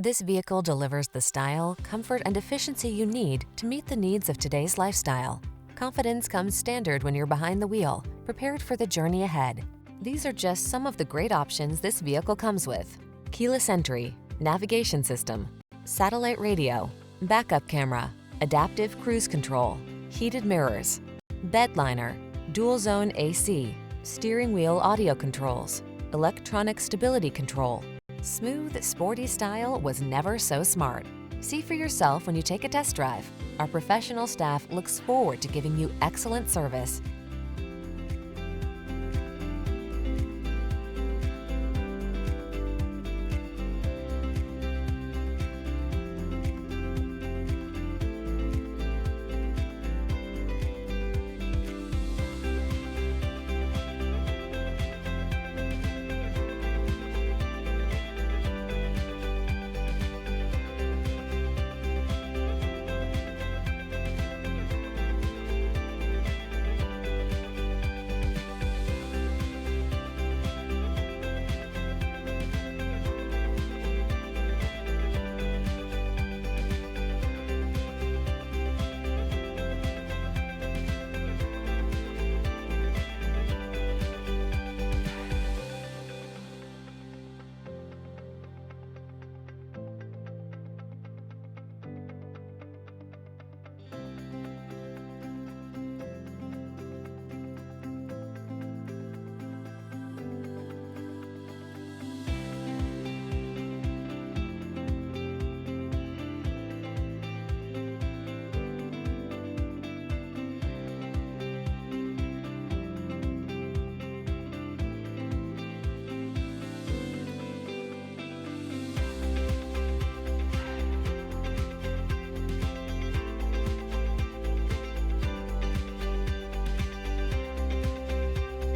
This vehicle delivers the style, comfort, and efficiency you need to meet the needs of today's lifestyle. Confidence comes standard when you're behind the wheel, prepared for the journey ahead. These are just some of the great options this vehicle comes with: keyless entry, navigation system, satellite radio, backup camera, adaptive cruise control, heated mirrors, bed liner, dual zone AC, steering wheel audio controls, electronic stability control. Smooth, sporty style was never so smart. See for yourself when you take a test drive. Our professional staff looks forward to giving you excellent service.